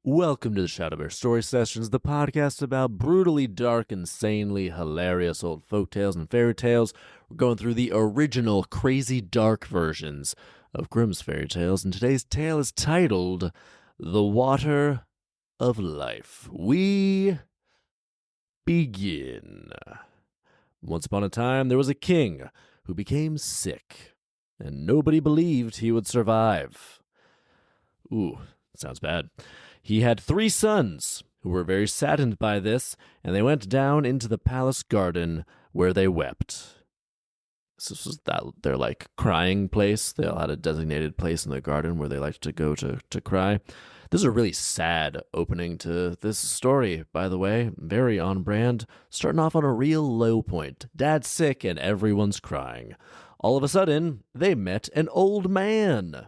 Welcome to the ShadowBear Story Sessions, the podcast about brutally dark, insanely hilarious old folktales and fairy tales. We're going through the original crazy dark versions of Grimm's fairy tales, and today's tale is titled The Water of Life. We begin. Once upon a time, there was a king who became sick, and nobody believed he would survive. Ooh, sounds bad. He had 3 sons who were very saddened by this, and they went down into the palace garden where they wept. This was their crying place. They all had a designated place in the garden where they liked to go to cry. This is a really sad opening to this story, by the way. Very on brand. Starting off on a real low point. Dad's sick and everyone's crying. All of a sudden, they met an old man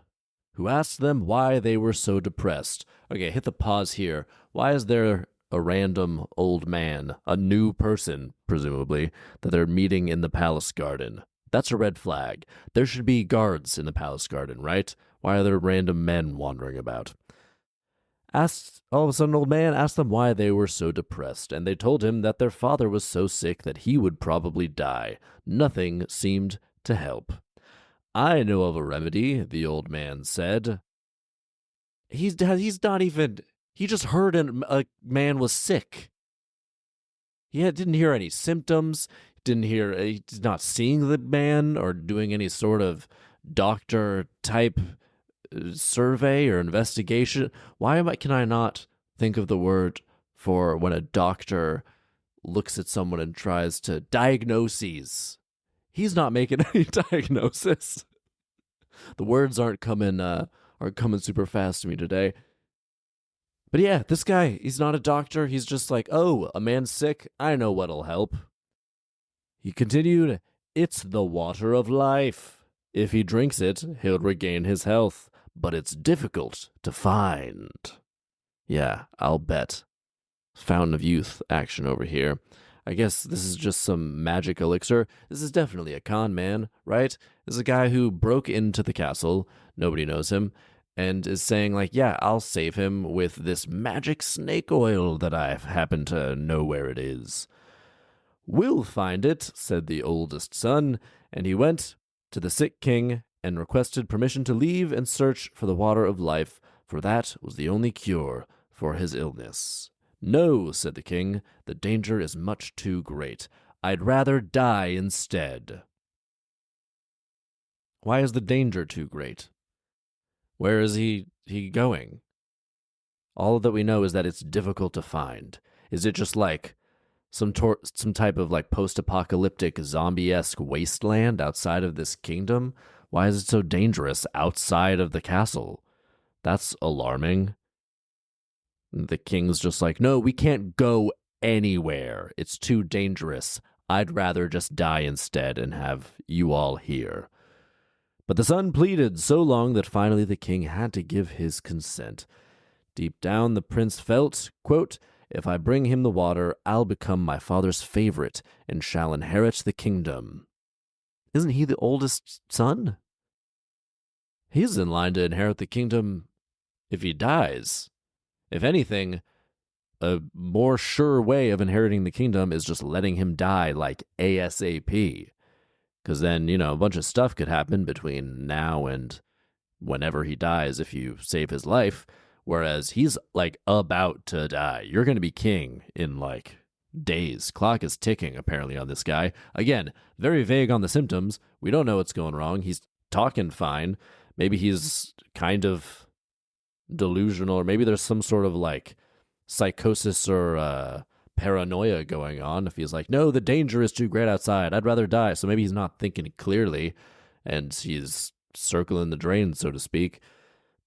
who asked them why they were so depressed. Okay, hit the pause here. Why is there a random old man, a new person, presumably, that they're meeting in the palace garden? That's a red flag. There should be guards in the palace garden, right? Why are there random men wandering about? All of a sudden, an old man asked them why they were so depressed, and they told him that their father was so sick that he would probably die. Nothing seemed to help. I know of a remedy, the old man said. He's not even... He just heard a man was sick. He didn't hear any symptoms. He's not seeing the man or doing any sort of doctor-type survey or investigation. Why can I not think of the word for when a doctor looks at someone and tries to diagnoses? He's not making any diagnosis. The words aren't coming super fast to me today. But yeah, this guy, he's not a doctor. He's just like, oh, a man's sick. I know what'll help. He continued, it's the water of life. If he drinks it, he'll regain his health. But it's difficult to find. Yeah, I'll bet. Fountain of Youth action over here. I guess this is just some magic elixir. This is definitely a con man, right? This is a guy who broke into the castle, nobody knows him, and is saying like, yeah, I'll save him with this magic snake oil that I happen to know where it is. We'll find it, said the oldest son, and he went to the sick king and requested permission to leave and search for the water of life, for that was the only cure for his illness. No, said the king, the danger is much too great. I'd rather die instead. Why is the danger too great? Where is he going? All that we know is that it's difficult to find. Is it just like some type of like post-apocalyptic zombie-esque wasteland outside of this kingdom? Why is it so dangerous outside of the castle? That's alarming. The king's just like, no, we can't go anywhere. It's too dangerous. I'd rather just die instead and have you all here. But the son pleaded so long that finally the king had to give his consent. Deep down, the prince felt, quote, if I bring him the water, I'll become my father's favorite and shall inherit the kingdom. Isn't he the oldest son? He's in line to inherit the kingdom if he dies. If anything, a more sure way of inheriting the kingdom is just letting him die like ASAP. Because then, a bunch of stuff could happen between now and whenever he dies if you save his life. Whereas he's like about to die. You're going to be king in like days. Clock is ticking apparently on this guy. Again, very vague on the symptoms. We don't know what's going wrong. He's talking fine. Maybe he's kind of delusional, or maybe there's some sort of like psychosis or paranoia going on. If he's like, no, the danger is too great outside, I'd rather die. So maybe he's not thinking clearly and he's circling the drain, so to speak.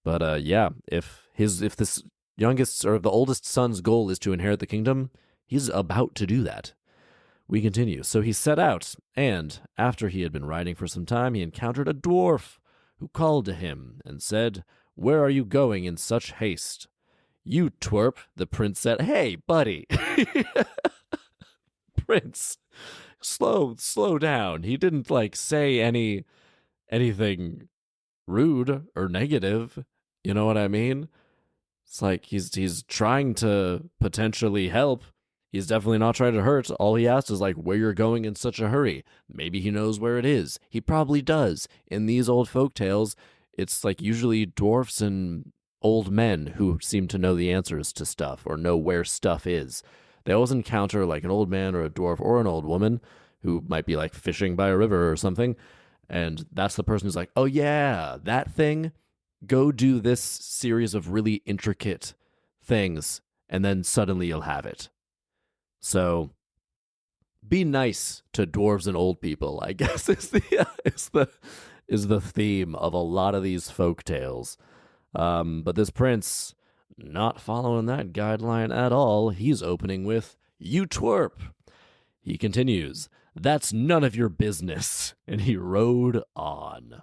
But yeah, if this youngest or the oldest son's goal is to inherit the kingdom, he's about to do that. We continue. So he set out, and after he had been riding for some time, he encountered a dwarf who called to him and said, where are you going in such haste? You twerp, the prince said. Hey, buddy. Prince, slow down. He didn't say anything rude or negative. You know what I mean? It's like he's trying to potentially help. He's definitely not trying to hurt. All he asks is like where you're going in such a hurry. Maybe he knows where it is. He probably does. In these old folk tales, it's like usually dwarfs and old men who seem to know the answers to stuff or know where stuff is. They always encounter like an old man or a dwarf or an old woman who might be like fishing by a river or something. And that's the person who's like, oh yeah, that thing, go do this series of really intricate things, and then suddenly you'll have it. So be nice to dwarves and old people, I guess is the theme of a lot of these folk tales. But this prince, not following that guideline at all, he's opening with, you twerp. He continues, that's none of your business. And he rode on.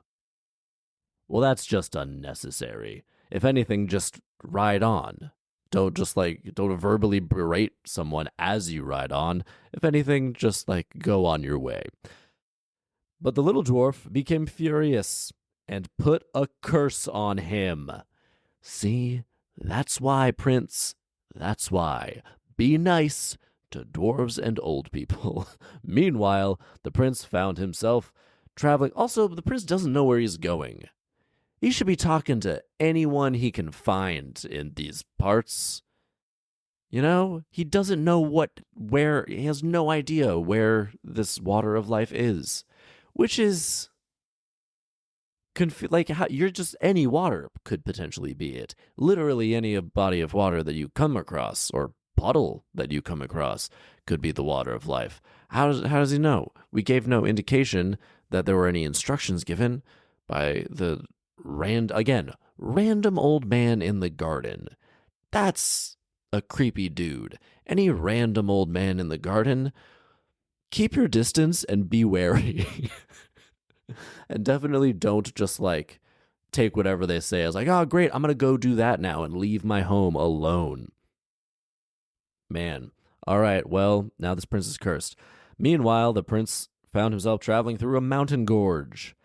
Well, that's just unnecessary. If anything, just ride on. Don't verbally berate someone as you ride on. If anything, just go on your way. But the little dwarf became furious and put a curse on him. See, that's why, Prince. That's why. Be nice to dwarves and old people. Meanwhile, the prince found himself traveling. Also, the prince doesn't know where he's going. He should be talking to anyone he can find in these parts. You know, he doesn't know where, he has no idea where this water of life is, which is you're just, any water could potentially be it. Literally any body of water that you come across, or puddle that you come across, could be the water of life. How does he know? We gave no indication that there were any instructions given by the random old man in the garden. That's a creepy dude. Any random old man in the garden, keep your distance and be wary. And definitely don't just take whatever they say as oh great, I'm gonna go do that now and leave my home alone. Man. All right, well, now this prince is cursed. Meanwhile, the prince found himself traveling through a mountain gorge.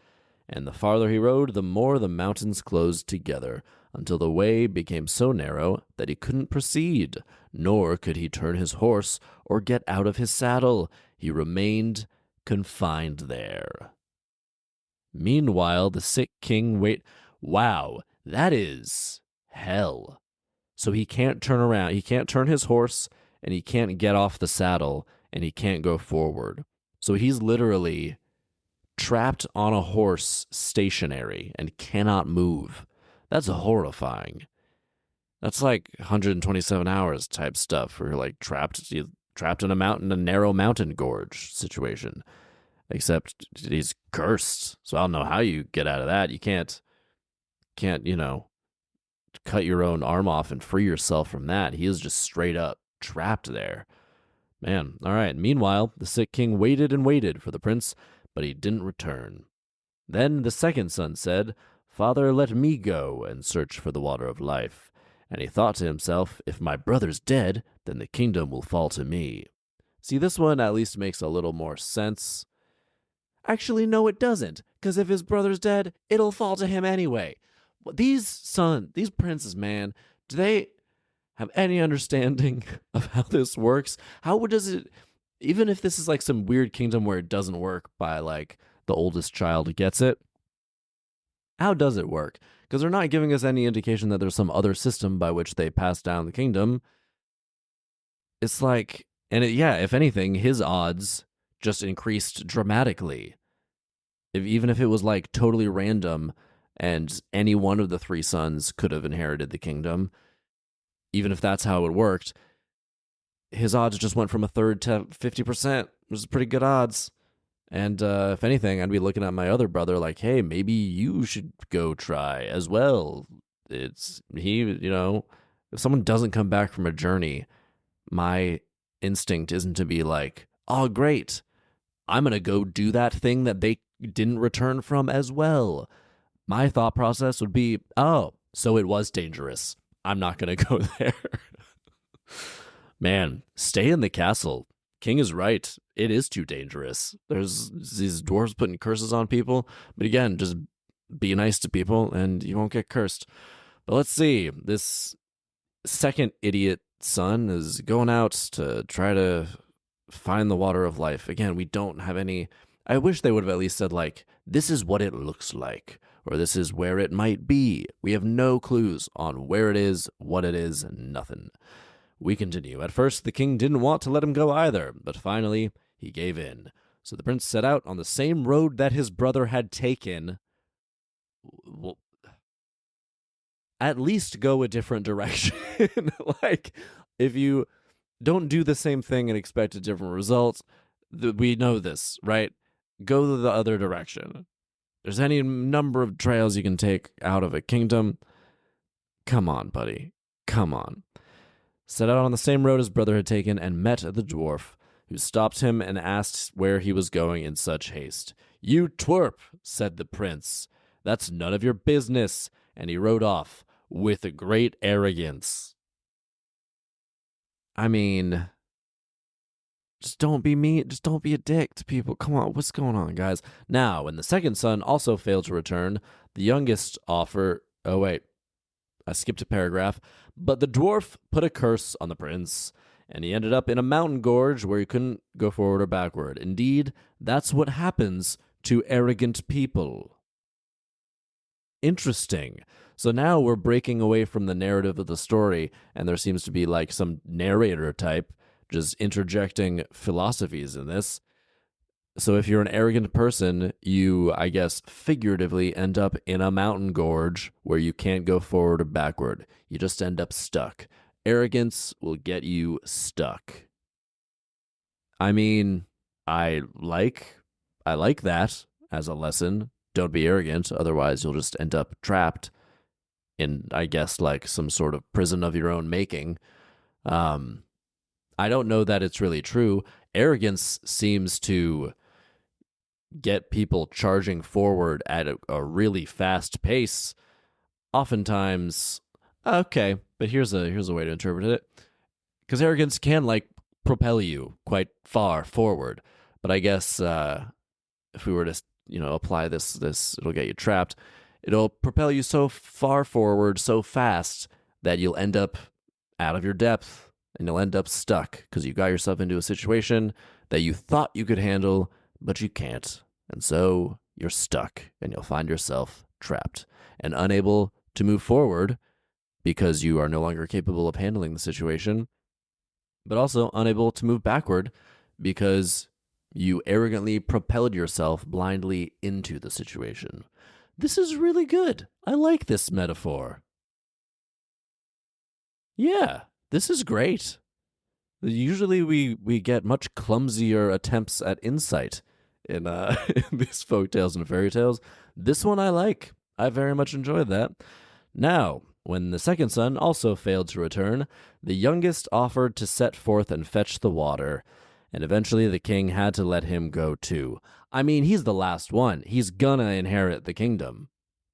And the farther he rode, the more the mountains closed together, until the way became so narrow that he couldn't proceed, nor could he turn his horse or get out of his saddle. He remained confined there. Meanwhile, the sick king Wow, that is hell. So he can't turn around. He can't turn his horse, and he can't get off the saddle, and he can't go forward. So he's literally trapped on a horse, stationary, and cannot move. That's horrifying. That's 127 hours type stuff, where you're trapped in a narrow mountain gorge situation. Except he's cursed, so I don't know how you get out of that. You can't, cut your own arm off and free yourself from that. He is just straight up trapped there. Man, all right. Meanwhile, the sick king waited and waited for the prince, but he didn't return. Then the second son said, Father, let me go and search for the water of life. And he thought to himself, if my brother's dead, then the kingdom will fall to me. See, this one at least makes a little more sense. Actually, no, it doesn't, because if his brother's dead, it'll fall to him anyway. These princes, man, do they have any understanding of how this works? How does it, even if this is some weird kingdom where it doesn't work by the oldest child gets it, how does it work? Because they're not giving us any indication that there's some other system by which they pass down the kingdom. It's if anything, his odds just increased dramatically. Even if it was totally random and any one of the three sons could have inherited the kingdom, even if that's how it worked, his odds just went from a third to 50%, which is pretty good odds. And if anything, I'd be looking at my other brother hey, maybe you should go try as well. If someone doesn't come back from a journey, my instinct isn't to be oh, great, I'm going to go do that thing that they didn't return from as well. My thought process would be, oh, so it was dangerous. I'm not going to go there. Man, stay in the castle. King is right. It is too dangerous. There's these dwarves putting curses on people. But again, just be nice to people and you won't get cursed. But let's see. This second idiot son is going out to try to find the water of life. Again, we don't have any. I wish they would have at least said, like, this is what it looks like, or this is where it might be. We have no clues on where it is, what it is, nothing. We continue. At first, the king didn't want to let him go either, but finally, he gave in. So the prince set out on the same road that his brother had taken. Well, at least go a different direction. Like, if you don't do the same thing and expect a different result, we know this, right? Go the other direction. There's any number of trails you can take out of a kingdom. Come on, buddy. Come on. Set out on the same road his brother had taken and met the dwarf, who stopped him and asked where he was going in such haste. "You twerp," said the prince. "That's none of your business." And he rode off with a great arrogance. I mean, just don't be mean. Just don't be a dick to people. Come on, what's going on, guys? Now, when the second son also failed to return, the youngest offered. Oh, wait. I skipped a paragraph. But the dwarf put a curse on the prince, and he ended up in a mountain gorge where he couldn't go forward or backward. Indeed, that's what happens to arrogant people. Interesting. So now we're breaking away from the narrative of the story, and there seems to be like some narrator type just interjecting philosophies in this. So if you're an arrogant person, you, I guess, figuratively end up in a mountain gorge where you can't go forward or backward. You just end up stuck. Arrogance will get you stuck. I mean, I like that as a lesson. Don't be arrogant, otherwise you'll just end up trapped in, I guess, like some sort of prison of your own making. I don't know that it's really true. Arrogance seems to get people charging forward at a really fast pace. Oftentimes, okay, but here's a way to interpret it. Because arrogance can like propel you quite far forward, but I guess if we were to apply this it'll get you trapped. It'll propel you so far forward so fast that you'll end up out of your depth and you'll end up stuck because you got yourself into a situation that you thought you could handle, but you can't. And so you're stuck and you'll find yourself trapped and unable to move forward because you are no longer capable of handling the situation, but also unable to move backward because you arrogantly propelled yourself blindly into the situation. This is really good. I like this metaphor. Yeah, this is great. Usually we get much clumsier attempts at insight in these folk tales and fairy tales. This one I like. I very much enjoyed that. Now, when the second son also failed to return, the youngest offered to set forth and fetch the water, and eventually the king had to let him go too. I mean, he's the last one. He's gonna inherit the kingdom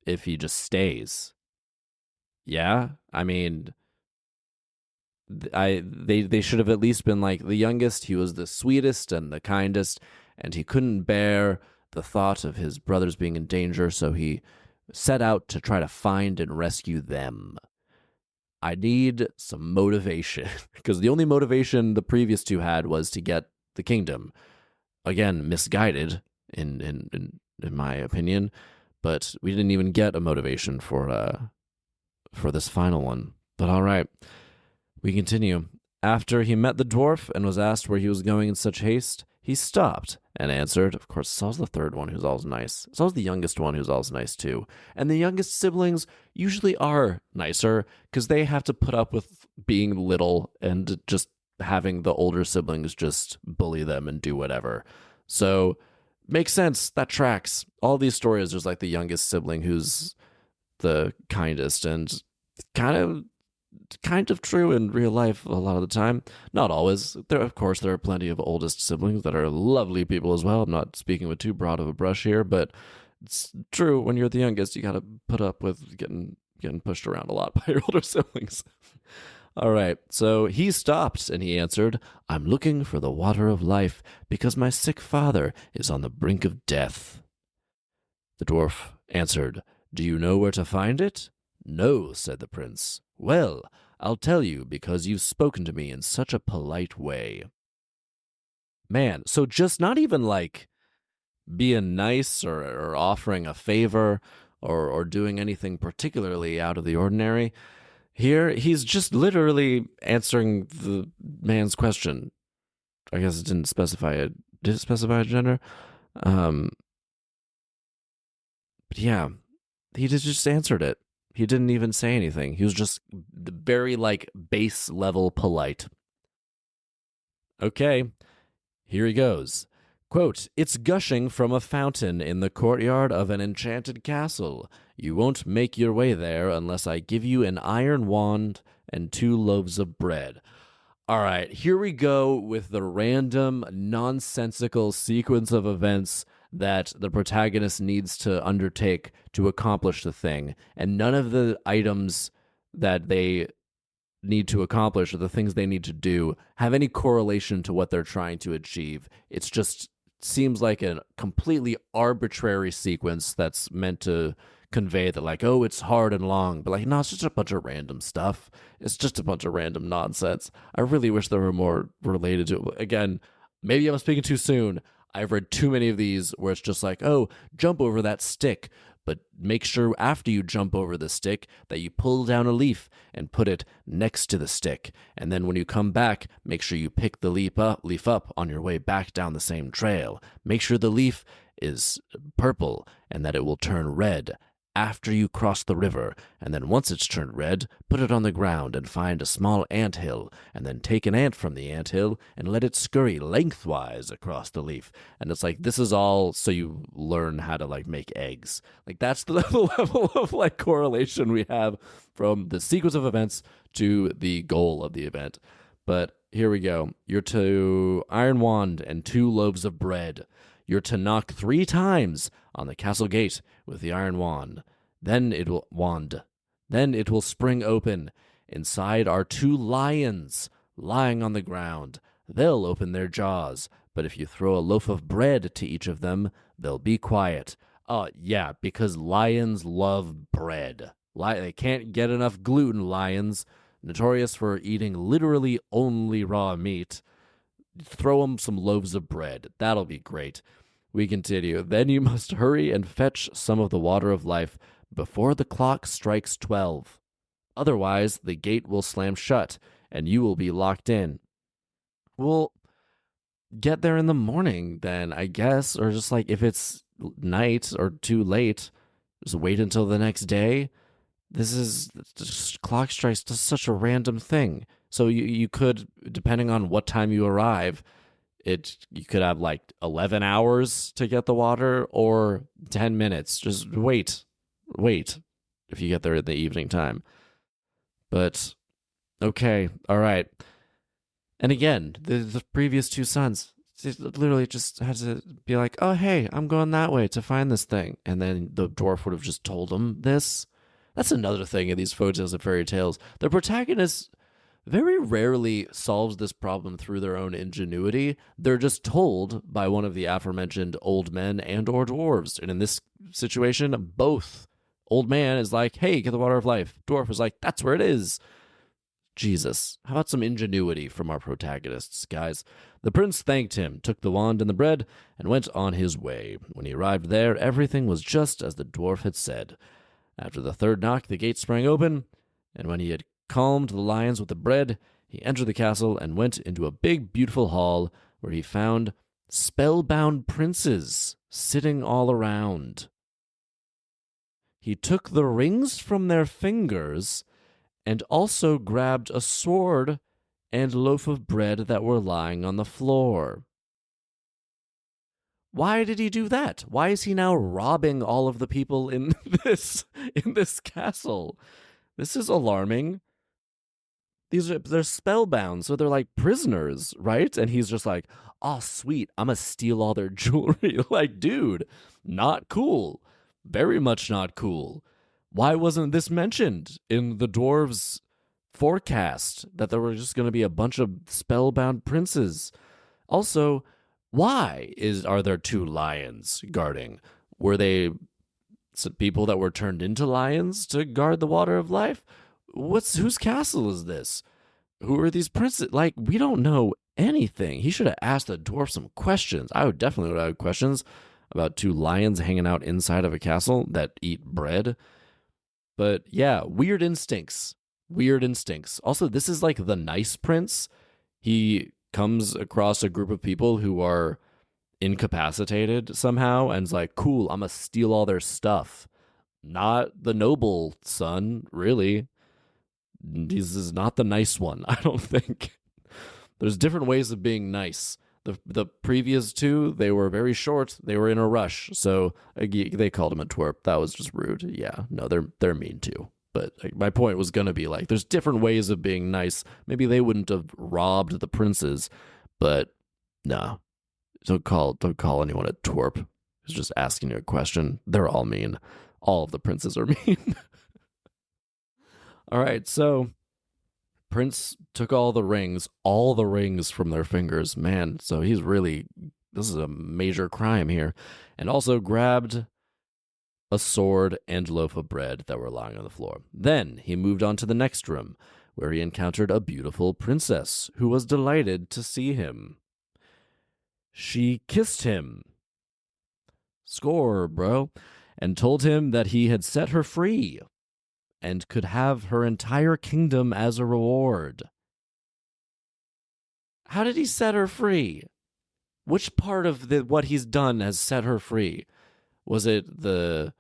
if he just stays. Yeah, I mean, they should have at least been like the youngest. He was the sweetest and the kindest, and he couldn't bear the thought of his brothers being in danger, so he set out to try to find and rescue them. I need some motivation, because the only motivation the previous two had was to get the kingdom. Again, misguided in my opinion, but we didn't even get a motivation for this final one. But all right, we continue. After he met the dwarf and was asked where he was going in such haste, he stopped and answered. Of course, Saul's the third one who's always nice. Saul's the youngest one who's always nice too. And the youngest siblings usually are nicer because they have to put up with being little and just having the older siblings just bully them and do whatever. So, makes sense. That tracks. All these stories, there's like the youngest sibling who's the kindest, and kind of true in real life a lot of the time. Not always. There are plenty of oldest siblings that are lovely people as well. I'm not speaking with too broad of a brush here, but it's true. When you're the youngest, you got to put up with getting pushed around a lot by your older siblings. All right, so he stopped and he answered, "I'm looking for the water of life because my sick father is on the brink of death." The dwarf answered, "Do you know where to find it?" "No," said the prince. "Well, I'll tell you because you've spoken to me in such a polite way. Man, so just not even like being nice or offering a favor or doing anything particularly out of the ordinary. Here, he's just literally answering the man's question. I guess it didn't specify it. Did it specify a gender? Um, but yeah, he just answered it. He didn't even say anything. He was just very like base level polite. Okay, here he goes. Quote, "It's gushing from a fountain in the courtyard of an enchanted castle. You won't make your way there unless I give you an iron wand and 2 loaves of bread." All right, here we go with the random, nonsensical sequence of events that the protagonist needs to undertake to accomplish the thing. And none of the items that they need to accomplish or the things they need to do have any correlation to what they're trying to achieve. It's just seems like a completely arbitrary sequence that's meant to convey that, like, oh, it's hard and long, but like, no, it's just a bunch of random stuff. It's just a bunch of random nonsense. I really wish there were more related to it. Again, maybe I'm speaking too soon. I've read too many of these where it's just like, oh, jump over that stick, but make sure after you jump over the stick that you pull down a leaf and put it next to the stick. And then when you come back, make sure you pick the leaf up on your way back down the same trail. Make sure the leaf is purple and that it will turn red after you cross the river, and then once it's turned red, put it on the ground and find a small ant hill, and then take an ant from the ant hill and let it scurry lengthwise across the leaf. And it's like, this is all so you learn how to like make eggs. Like that's the level of like correlation we have from the sequence of events to the goal of the event. But here we go. You're to iron wand and 2 loaves of bread. You're to knock 3 times on the castle gate with the iron wand. Then it will spring open. Inside are 2 lions lying on the ground. They'll open their jaws, but if you throw a loaf of bread to each of them, they'll be quiet. Oh, yeah, because lions love bread. They can't get enough gluten, lions. Notorious for eating literally only raw meat. Throw them some loaves of bread. That'll be great. We continue. Then you must hurry and fetch some of the water of life before the clock strikes 12. Otherwise, the gate will slam shut and you will be locked in. Well, get there in the morning then, I guess, or just like if it's night or too late, just wait until the next day. Clock strikes just such a random thing. So you could, depending on what time you arrive, you could have like 11 hours to get the water or 10 minutes. Just wait if you get there in the evening time. But okay, all right. And again, the previous 2 sons literally just had to be like, oh, hey, I'm going that way to find this thing. And then the dwarf would have just told them this. That's another thing in these folktales and fairy tales. The protagonist very rarely solves this problem through their own ingenuity. They're just told by one of the aforementioned old men and or dwarves. And in this situation, both. Old man is like, hey, get the water of life. Dwarf is like, that's where it is. Jesus. How about some ingenuity from our protagonists, guys? The prince thanked him, took the wand and the bread, and went on his way. When he arrived there, everything was just as the dwarf had said. After the 3rd knock, the gate sprang open, and when he had calmed the lions with the bread, he entered the castle and went into a big, beautiful hall where he found spellbound princes sitting all around. He took the rings from their fingers and also grabbed a sword and loaf of bread that were lying on the floor. Why did he do that? Why is he now robbing all of the people in this castle? This is alarming. They're spellbound, so they're like prisoners, right? And he's just like, oh, sweet, I'm gonna steal all their jewelry. Like, dude, not cool. Very much not cool. Why wasn't this mentioned in the dwarves' forecast that there were just gonna be a bunch of spellbound princes? Also, why are there 2 lions guarding? Were they some people that were turned into lions to guard the water of life? whose castle is this? Who are these princes? Like, we don't know anything. He should have asked the dwarf some questions. I would definitely have questions about two lions hanging out inside of a castle that eat bread. But yeah, weird instincts. Weird instincts. Also, this is like the nice prince. He comes across a group of people who are incapacitated somehow and is like, cool, I'm going to steal all their stuff. Not the noble son, really. This is not the nice one, I don't think. There's different ways of being nice. The previous two, they were very short. They were in a rush, so they called him a twerp. That was just rude. Yeah, no, they're mean too. But my point was gonna be like, there's different ways of being nice. Maybe they wouldn't have robbed the princes, but no, don't call anyone a twerp. Who's just asking you a question. They're all mean. All of the princes are mean. All right, so Prince took all the rings from their fingers. Man, so this is a major crime here. And also grabbed a sword and loaf of bread that were lying on the floor. Then he moved on to the next room, where he encountered a beautiful princess who was delighted to see him. She kissed him. Score, bro. And told him that he had set her free and could have her entire kingdom as a reward. How did he set her free? Which part of what he's done has set her free? Was it the...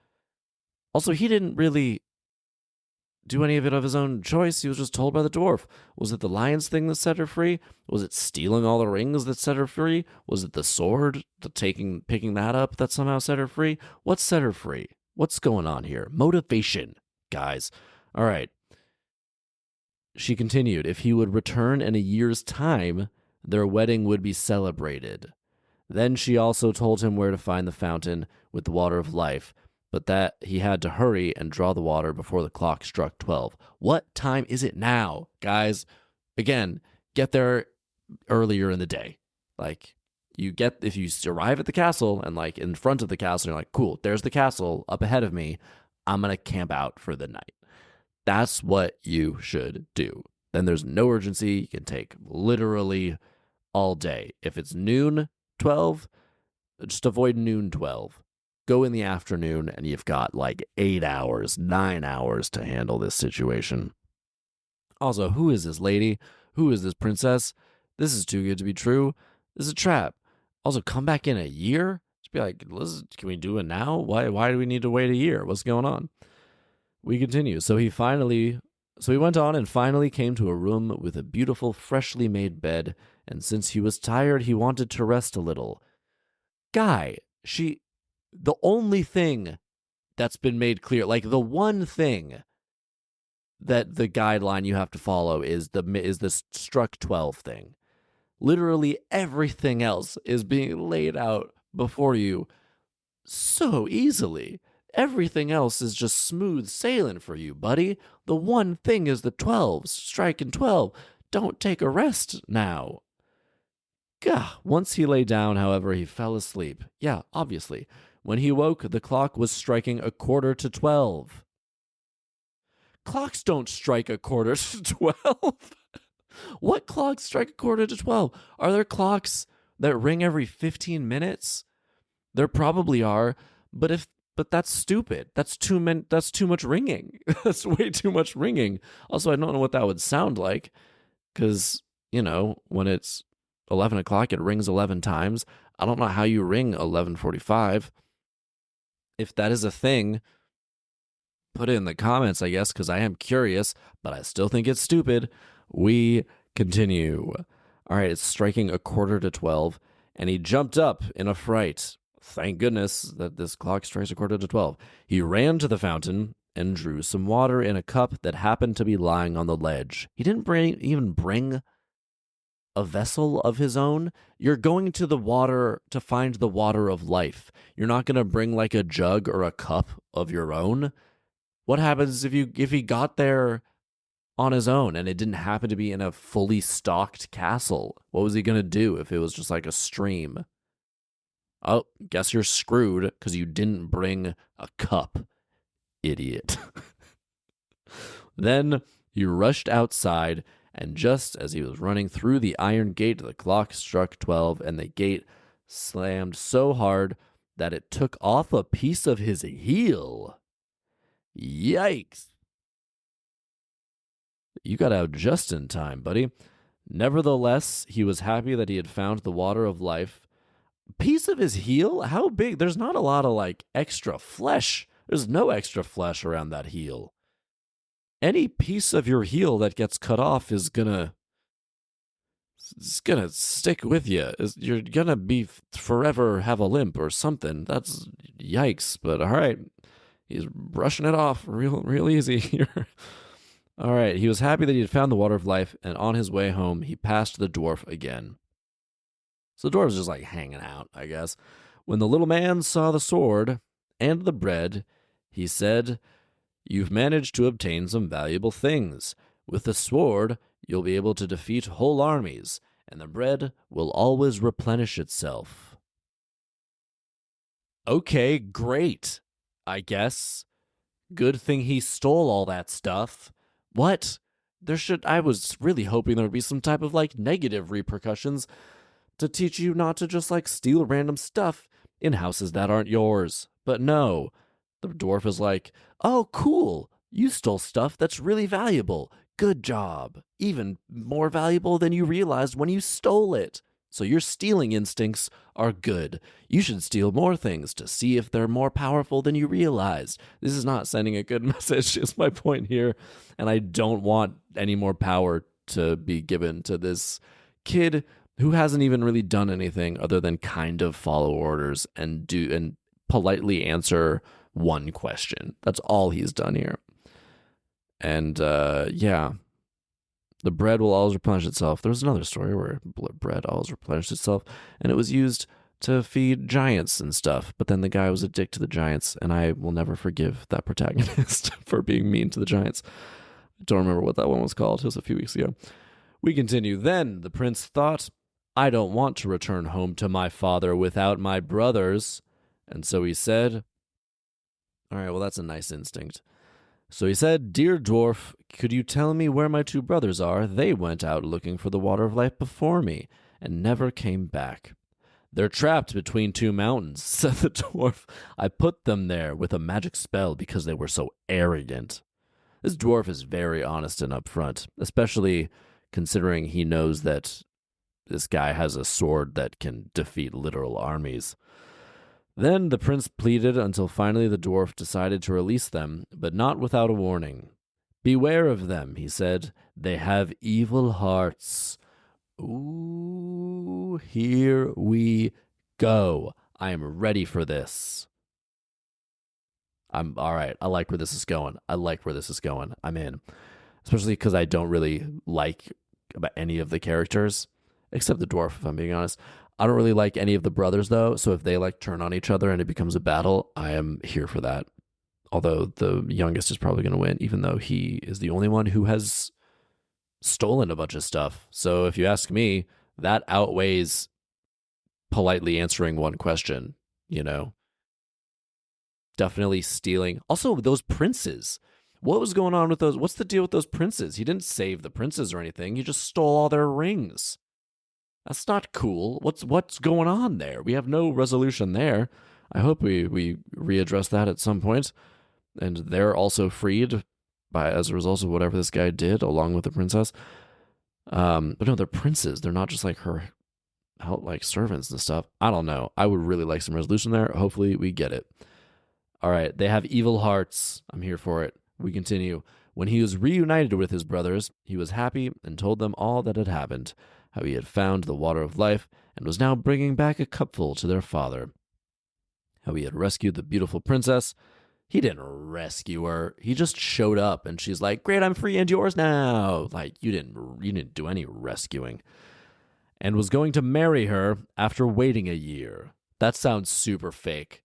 Also, he didn't really do any of it of his own choice. He was just told by the dwarf. Was it the lion's thing that set her free? Was it stealing all the rings that set her free? Was it the sword, picking that up that somehow set her free? What set her free? What's going on here? Motivation, guys. All right. She continued, if he would return in a year's time, their wedding would be celebrated. Then she also told him where to find the fountain with the water of life, but that he had to hurry and draw the water before the clock struck 12. What time is it now, guys? Again, get there earlier in the day. Like, if you arrive at the castle and like in front of the castle, you're like, cool, there's the castle up ahead of me. I'm going to camp out for the night. That's what you should do. Then there's no urgency. You can take literally all day. If it's noon 12, just avoid noon 12. Go in the afternoon and you've got like 8 hours, 9 hours to handle this situation. Also, who is this lady? Who is this princess? This is too good to be true. This is a trap. Also, come back in a year? Just be like, can we do it now? Why do we need to wait a year? What's going on? We continue. So he went on and finally came to a room with a beautiful, freshly made bed, and since he was tired, he wanted to rest a little. Guy, the only thing that's been made clear, like the one thing that the guideline you have to follow is this struck 12 thing. Literally everything else is being laid out before you so easily. Everything else is just smooth sailing for you, buddy. The one thing is the 12s, striking 12. Don't take a rest now. Gah. Once he lay down, however, he fell asleep. Yeah, obviously. When he woke, the clock was striking 11:45. Clocks don't strike 11:45. What clocks strike 11:45? Are there clocks that ring every 15 minutes? There probably are, but that's stupid. That's too much ringing. That's way too much ringing. Also, I don't know what that would sound like, because, when it's 11 o'clock, it rings 11 times. I don't know how you ring 11:45. If that is a thing, put it in the comments, I guess, because I am curious, but I still think it's stupid. We continue. All right, it's striking 11:45, and he jumped up in a fright. Thank goodness that this clock strikes 11:45. He ran to the fountain and drew some water in a cup that happened to be lying on the ledge. He didn't even bring a vessel of his own. You're going to the water to find the water of life. You're not going to bring like a jug or a cup of your own. What happens if he got there on his own and it didn't happen to be in a fully stocked castle? What was he going to do if it was just like a stream? Oh, guess you're screwed because you didn't bring a cup, idiot. Then He rushed outside, and just as he was running through the iron gate, the clock struck 12, and the gate slammed so hard that it took off a piece of his heel. Yikes. You got out just in time, buddy. Nevertheless, he was happy that he had found the water of life. Piece of his heel? How big? There's not a lot of extra flesh. There's no extra flesh around that heel. Any piece of your heel that gets cut off is gonna stick with you. You're gonna be forever have a limp or something. That's yikes. But all right, he's brushing it off real easy here. All right, he was happy that he had found the water of life, and on his way home, he passed the dwarf again. So the dwarf was just hanging out, I guess. When the little man saw the sword and the bread, he said, "You've managed to obtain some valuable things. With the sword, you'll be able to defeat whole armies, and the bread will always replenish itself." Okay, great, I guess. Good thing he stole all that stuff. What? I was really hoping there would be some type of negative repercussions to teach you not to just steal random stuff in houses that aren't yours. But no, the dwarf is "Oh, cool. You stole stuff that's really valuable. Good job. Even more valuable than you realized when you stole it. So your stealing instincts are good. You should steal more things to see if they're more powerful than you realized." This is not sending a good message, is my point here. And I don't want any more power to be given to this kid who hasn't even really done anything other than kind of follow orders and politely answer one question. That's all he's done here. And yeah. The bread will always replenish itself. There was another story where bread always replenished itself, and it was used to feed giants and stuff. But then the guy was a dick to the giants, and I will never forgive that protagonist for being mean to the giants. I don't remember what that one was called. It was a few weeks ago. We continue. Then the prince thought, "I don't want to return home to my father without my brothers." And so he said, all right, well, that's a nice instinct. So he said, "Dear dwarf, could you tell me where my two brothers are? They went out looking for the water of life before me and never came back." "They're trapped between two mountains," said the dwarf. "I put them there with a magic spell because they were so arrogant." This dwarf is very honest and upfront, especially considering he knows that this guy has a sword that can defeat literal armies. Then the prince pleaded until finally the dwarf decided to release them, but not without a warning. "Beware of them," he said. "They have evil hearts." Ooh, here we go. I am ready for this. I'm all right. I like where this is going. I'm in. Especially because I don't really like about any of the characters, except the dwarf, if I'm being honest. I don't really like any of the brothers, though, so if they turn on each other and it becomes a battle, I am here for that. Although the youngest is probably going to win, even though he is the only one who has stolen a bunch of stuff. So if you ask me, that outweighs politely answering one question, Definitely stealing. Also, those princes. What was going on with those? What's the deal with those princes? He didn't save the princes or anything. He just stole all their rings. That's not cool. What's going on there? We have no resolution there. I hope we readdress that at some point. And they're also freed as a result of whatever this guy did, along with the princess. But no, they're princes. They're not just her servants and stuff. I don't know. I would really like some resolution there. Hopefully we get it. All right. They have evil hearts. I'm here for it. We continue. When he was reunited with his brothers, he was happy and told them all that had happened, how he had found the water of life and was now bringing back a cupful to their father, how he had rescued the beautiful princess. He didn't rescue her. He just showed up and she's like, "Great, I'm free and yours now." You didn't do any rescuing. And was going to marry her after waiting a year. That sounds super fake.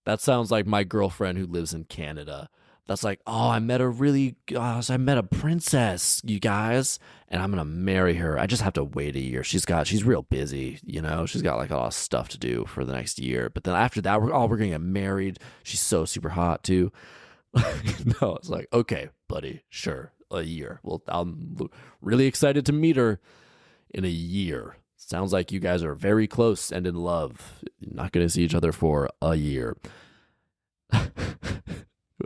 That sounds like my girlfriend who lives in Canada. That's I met a princess, you guys, and I'm going to marry her. I just have to wait a year. She's real busy, she's got a lot of stuff to do for the next year. But then after that, we're going to get married. She's so super hot too. No, it's okay, buddy, sure. a year. Well, I'm really excited to meet her in a year. Sounds like you guys are very close and in love. You're not going to see each other for a year.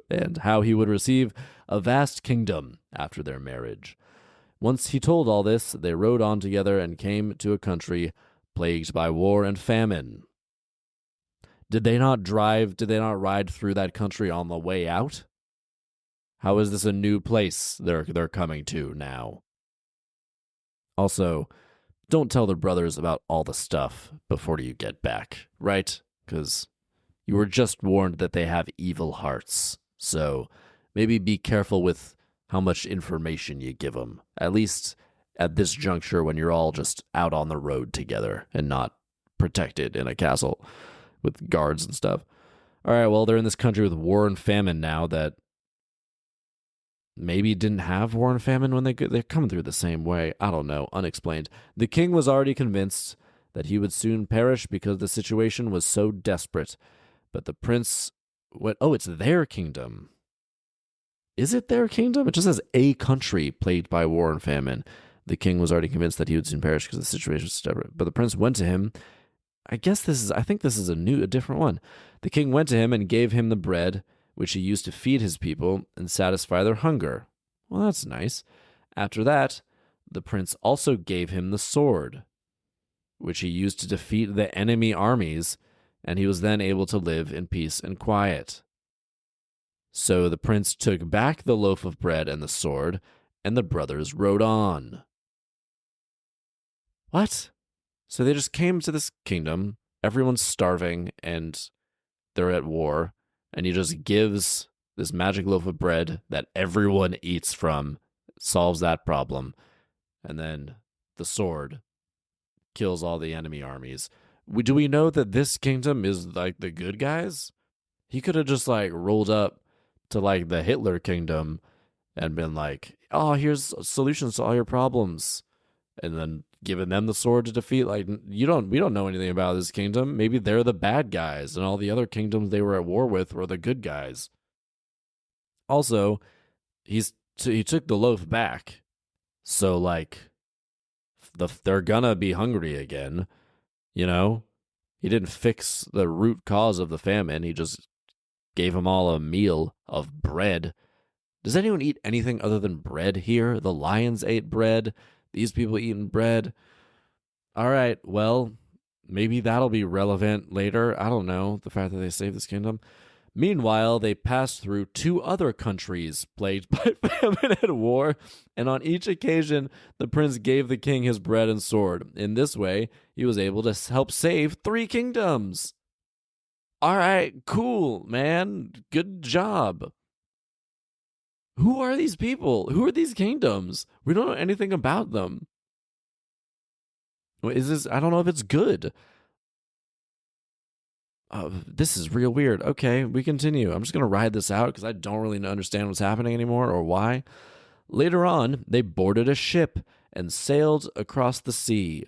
And how he would receive a vast kingdom after their marriage. Once he told all this, they rode on together and came to a country plagued by war and famine. Did they not ride through that country on the way out? How is this a new place they're coming to now? Also, don't tell the brothers about all the stuff before you get back, right? Because you were just warned that they have evil hearts. So maybe be careful with how much information you give them, at least at this juncture when you're all just out on the road together and not protected in a castle with guards and stuff. All right, well, they're in this country with war and famine now that maybe didn't have war and famine when they're coming through the same way. I don't know, unexplained. The king was already convinced that he would soon perish because the situation was so desperate. But the prince went, oh, it's their kingdom. Is it their kingdom? It just says a country plagued by war and famine. The king was already convinced that he would soon perish because the situation was so desperate. But the prince went to him. I think this is a different one. The king went to him and gave him the bread which he used to feed his people and satisfy their hunger. Well, that's nice. After that, the prince also gave him the sword, which he used to defeat the enemy armies, and he was then able to live in peace and quiet. So the prince took back the loaf of bread and the sword, and the brothers rode on. What? So they just came to this kingdom, everyone's starving, and they're at war, and he just gives this magic loaf of bread that everyone eats from, solves that problem, and then the sword kills all the enemy armies. Do we know that this kingdom is like the good guys? He could have just like rolled up to like the Hitler kingdom and been like, oh, here's solutions to all your problems, and then given them the sword to defeat. Like, we don't know anything about this kingdom. Maybe they're the bad guys, and all the other kingdoms they were at war with were the good guys. Also, he took the loaf back, so like, they're gonna be hungry again. You know, he didn't fix the root cause of the famine. He just gave them all a meal of bread. Does anyone eat anything other than bread here? The lions ate bread. These people eating bread. All right, well, maybe that'll be relevant later. I don't know, the fact that they saved this kingdom. Meanwhile, they passed through 2 other countries plagued by famine and war, and on each occasion, the prince gave the king his bread and sword. In this way, he was able to help save 3 kingdoms. All right, cool, man. Good job. Who are these people? Who are these kingdoms? We don't know anything about them. Is this? I don't know if it's good. This is real weird. Okay, we continue. I'm just going to ride this out because I don't really understand what's happening anymore or why. Later on, they boarded a ship and sailed across the sea.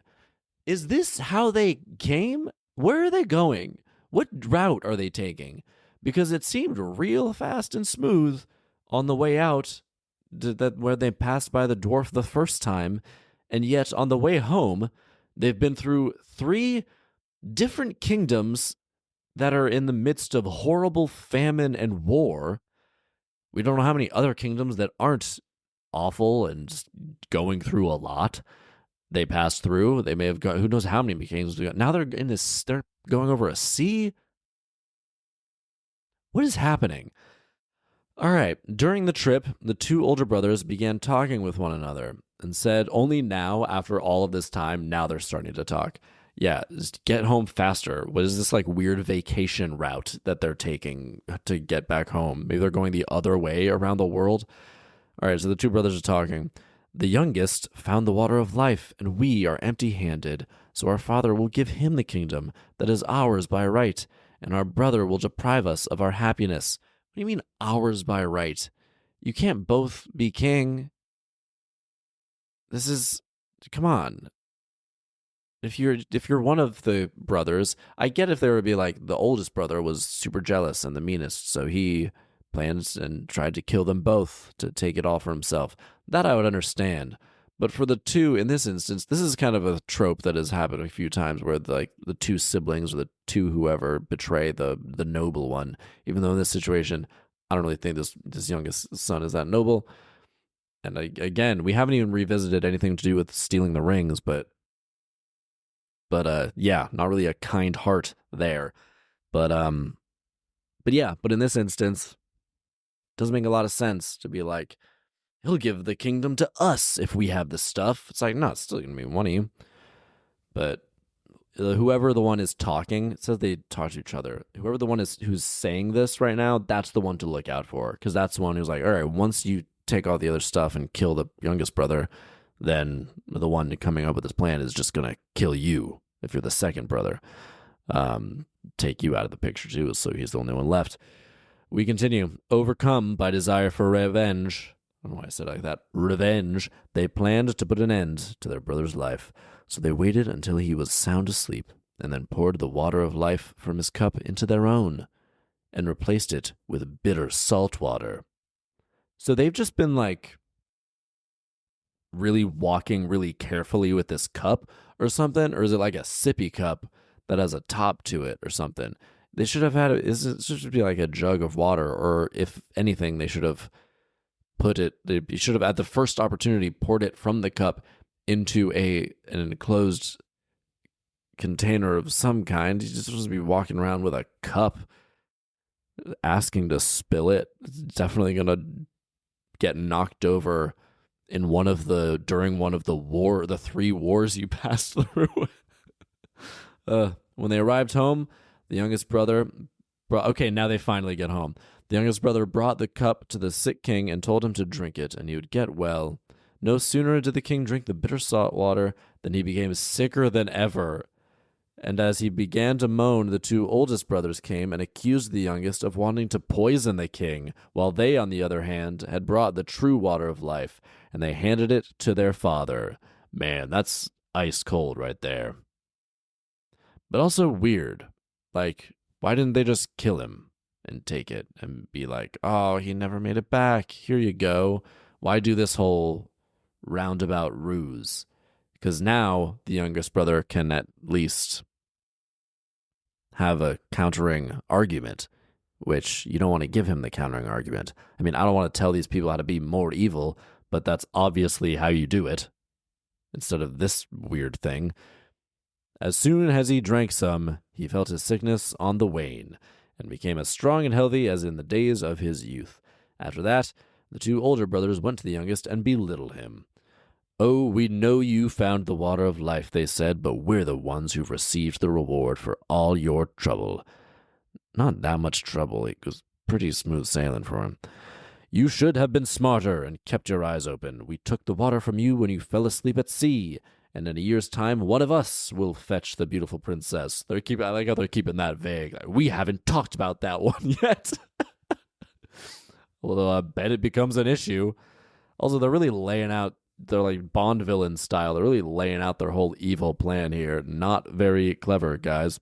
Is this how they came? Where are they going? What route are they taking? Because it seemed real fast and smooth on the way out, where they passed by the dwarf the first time, and yet on the way home, they've been through 3 different kingdoms that are in the midst of horrible famine and war. We don't know how many other kingdoms that aren't awful and just going through a lot they passed through. They may have gone, who knows how many kingdoms we got. Now they're going over a sea. What is happening? All right, during the trip, the 2 older brothers began talking with one another and said only now, after all of this time, now they're starting to talk. Yeah, just get home faster. What is this like weird vacation route that they're taking to get back home? Maybe they're going the other way around the world. All right, so the 2 brothers are talking. The youngest found the water of life, and we are empty-handed. So our father will give him the kingdom that is ours by right, and our brother will deprive us of our happiness. What do you mean ours by right? You can't both be king. Come on. If you're one of the brothers, I get if there would be like the oldest brother was super jealous and the meanest, so he planned and tried to kill them both to take it all for himself. That I would understand. But for the two, in this instance, this is kind of a trope that has happened a few times where the two siblings or the two whoever betray the noble one. Even though in this situation, I don't really think this youngest son is that noble. And again, we haven't even revisited anything to do with stealing the rings, but yeah, not really a kind heart there. But yeah, but in this instance, it doesn't make a lot of sense to be like, he'll give the kingdom to us if we have the stuff. It's like, no, it's still gonna be one of you. But whoever the one is talking, it says they talk to each other. Whoever the one is who's saying this right now, that's the one to look out for, because that's the one who's like, all right, once you take all the other stuff and kill the youngest brother, then the one coming up with this plan is just gonna kill you if you're the second brother. Take you out of the picture too, so he's the only one left. We continue. Overcome by desire for revenge, I don't know why I said it like that, revenge, they planned to put an end to their brother's life. So they waited until he was sound asleep, and then poured the water of life from his cup into their own, and replaced it with bitter salt water. So they've just been like really walking really carefully with this cup or something, or is it like a sippy cup that has a top to it or something? They should have had it should be like a jug of water, or if anything, they should have you should have at the first opportunity poured it from the cup into an enclosed container of some kind. You're just supposed to be walking around with a cup asking to spill it. It's definitely gonna get knocked over in during one of the 3 wars you passed through. When they arrived home, the youngest brother okay, now they finally get home. The youngest brother brought the cup to the sick king and told him to drink it, and he would get well. No sooner did the king drink the bitter salt water than he became sicker than ever. And as he began to moan, the 2 oldest brothers came and accused the youngest of wanting to poison the king, while they, on the other hand, had brought the true water of life, and they handed it to their father. Man, that's ice cold right there. But also weird. Like, why didn't they just kill him and take it and be like, oh, he never made it back. Here you go. Why do this whole roundabout ruse? Because now the youngest brother can at least have a countering argument, which you don't want to give him the countering argument. I mean, I don't want to tell these people how to be more evil, but that's obviously how you do it, instead of this weird thing. As soon as he drank some, he felt his sickness on the wane, and became as strong and healthy as in the days of his youth. After that, the 2 older brothers went to the youngest and belittled him. Oh, we know you found the water of life, they said, but we're the ones who've received the reward for all your trouble. Not that much trouble. It was pretty smooth sailing for him. You should have been smarter and kept your eyes open. We took the water from you when you fell asleep at sea, and in a year's time, one of us will fetch the beautiful princess. I like how they're keeping that vague. Like, we haven't talked about that one yet. Although I bet it becomes an issue. Also, they're really laying out, they're like Bond villain style. They're really laying out their whole evil plan here. Not very clever, guys.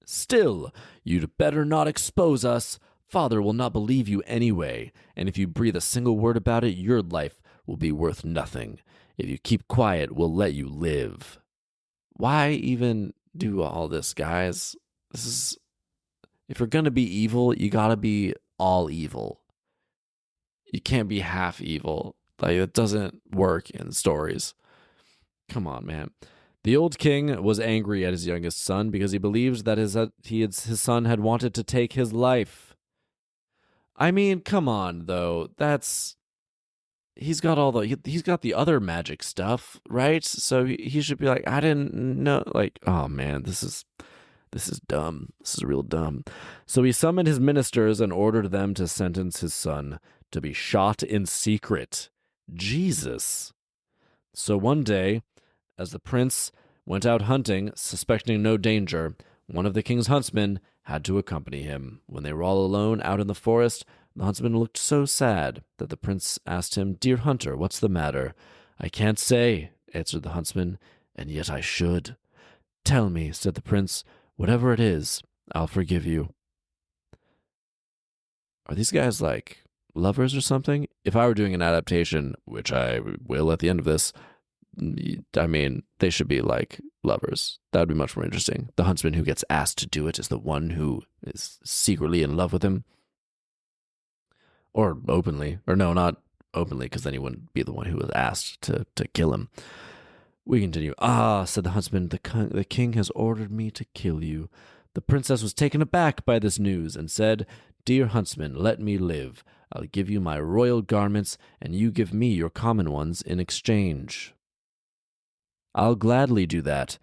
Still, you'd better not expose us. Father will not believe you anyway, and if you breathe a single word about it, your life will be worth nothing. If you keep quiet, we'll let you live. Why even do all this, guys? If you're gonna be evil, you gotta be all evil. You can't be half evil. Like, it doesn't work in stories. Come on, man. The old king was angry at his youngest son because he believed that his son had wanted to take his life. I mean, come on, though. He's got the other magic stuff, right? So he should be like, I didn't know. Like, oh man, this is dumb. This is real dumb. So he summoned his ministers and ordered them to sentence his son to be shot in secret. Jesus. So one day, as the prince went out hunting, suspecting no danger, one of the king's huntsmen had to accompany him. When they were all alone out in the forest, the huntsman looked so sad that the prince asked him, "Dear hunter, what's the matter?" "I can't say," answered the huntsman, "and yet I should." "Tell me," said the prince. "Whatever it is, I'll forgive you." are these guys like lovers or something? If I were doing an adaptation, which I will at the end of this, I mean, they should be like lovers. That would be much more interesting. The huntsman who gets asked to do it is the one who is secretly in love with him. Or openly. Or no, not openly, because then he wouldn't be the one who was asked to kill him. We continue. Ah, said the huntsman, the king has ordered me to kill you. The princess was taken aback by this news and said, Dear huntsman, let me live. I'll give you my royal garments, and you give me your common ones in exchange. I'll gladly do that,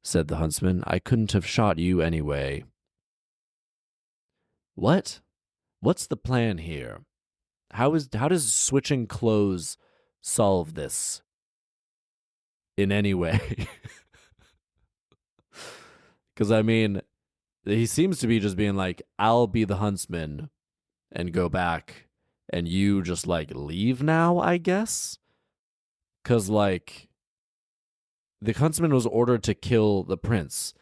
said the huntsman. I couldn't have shot you anyway. What? What's the plan here? How does switching clothes solve this in any way? Because, I mean, he seems to be just being like, I'll be the huntsman and go back, and you just, like, leave now, I guess? Because, like, the huntsman was ordered to kill the prince,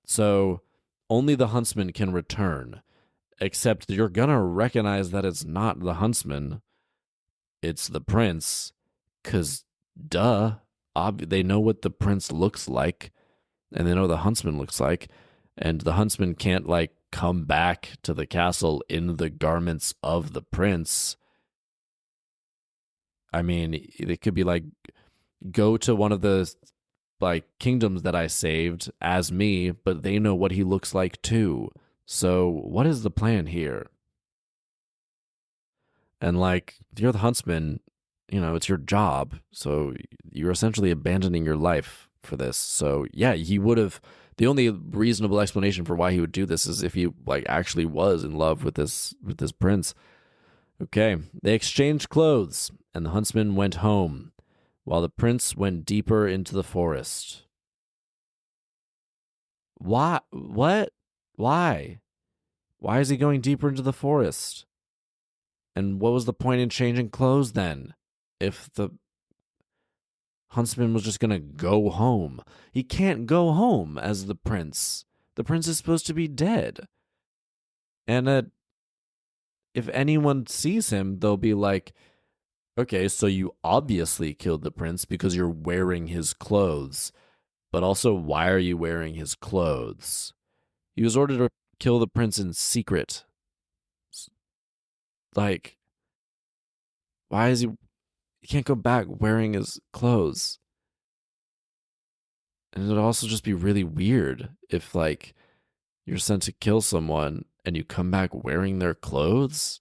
so only the huntsman can return, except you're gonna recognize that it's not the huntsman, it's the prince, because, duh, they know what the prince looks like, and they know what the huntsman looks like, and the huntsman can't, like, come back to the castle in the garments of the prince. I mean, it could be like, go to one of the, like, kingdoms that I saved as me, but they know what he looks like too. So what is the plan here? And, like, if you're the huntsman, it's your job. So you're essentially abandoning your life for this. So yeah, he would have, the only reasonable explanation for why he would do this is if he, like, actually was in love with this prince. Okay, they exchanged clothes, and the huntsman went home, while the prince went deeper into the forest. Why? What? Why? Why is he going deeper into the forest? And what was the point in changing clothes then? If the huntsman was just going to go home. He can't go home as the prince. The prince is supposed to be dead. And if anyone sees him, they'll be like, okay, so you obviously killed the prince because you're wearing his clothes. But also, why are you wearing his clothes? He was ordered to kill the prince in secret. Like, why is he can't go back wearing his clothes? And it would also just be really weird if, like, you're sent to kill someone and you come back wearing their clothes.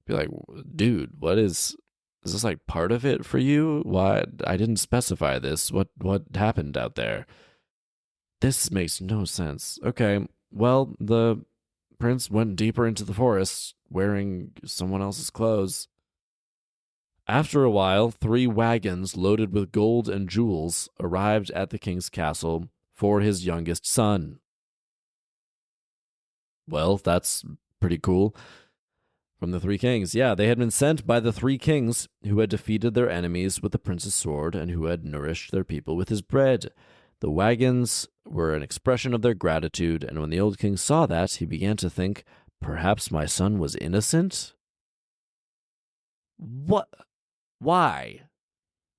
Be like, dude, is this like part of it for you? Why? I didn't specify this. What happened out there? This makes no sense. Okay, well, the prince went deeper into the forest wearing someone else's clothes. After a while, 3 wagons loaded with gold and jewels arrived at the king's castle for his youngest son. Well, that's pretty cool. From the 3 kings. Yeah, they had been sent by the 3 kings who had defeated their enemies with the prince's sword and who had nourished their people with his bread. The wagons were an expression of their gratitude, and when the old king saw that, he began to think, perhaps my son was innocent? What? Why?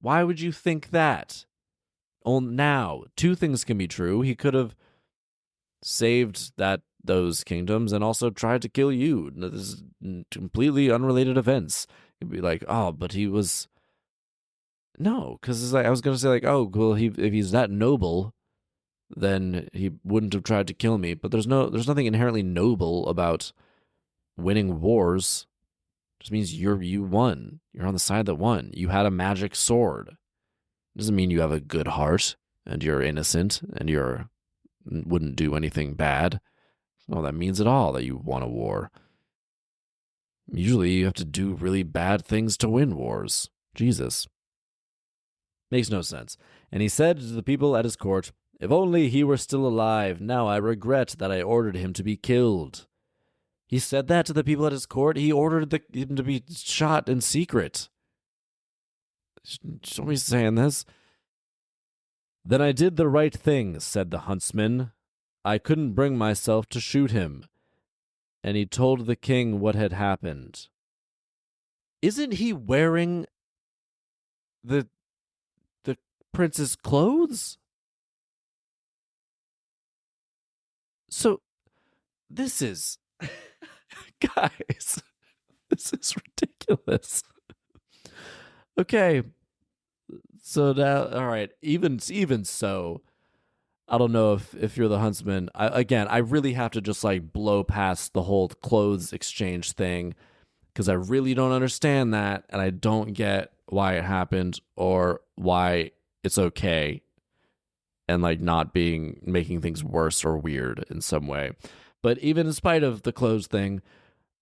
Why would you think that? Oh, now, 2 things can be true. He could have saved those kingdoms and also tried to kill you. This is completely unrelated events. You'd be like, oh, but he was... No, because like, I was going to say, like, oh, well, if he's that noble, then he wouldn't have tried to kill me. But there's nothing inherently noble about winning wars. It just means you won. You're on the side that won. You had a magic sword. It doesn't mean you have a good heart and you're innocent and wouldn't do anything bad. Well, that means at all that you won a war. Usually you have to do really bad things to win wars. Jesus. Makes no sense. And he said to the people at his court, if only he were still alive, now I regret that I ordered him to be killed. He said that to the people at his court? He ordered him to be shot in secret. Show me saying this. Then I did the right thing, said the huntsman. I couldn't bring myself to shoot him. and he told the king what had happened. Isn't he wearing the the prince's clothes? So this is guys, this is ridiculous. Okay, so now, all right, even so, I don't know if you're the huntsman. I really have to just like blow past the whole clothes exchange thing because I really don't understand that, and I don't get why it happened or why it's okay, and like not being making things worse or weird in some way. But even in spite of the clothes thing,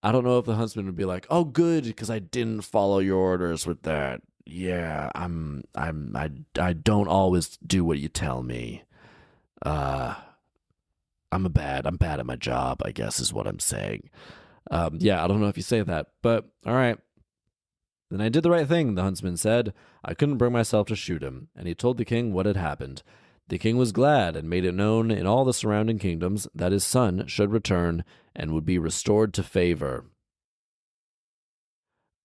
I don't know if the huntsman would be like, "Oh, good, because I didn't follow your orders with that. Yeah, I don't always do what you tell me. Uh, I'm bad at my job, I guess is what I'm saying. Yeah, I don't know if you say that, but all right. Then I did the right thing, the huntsman said. I couldn't bring myself to shoot him, and he told the king what had happened. The king was glad and made it known in all the surrounding kingdoms that his son should return and would be restored to favor.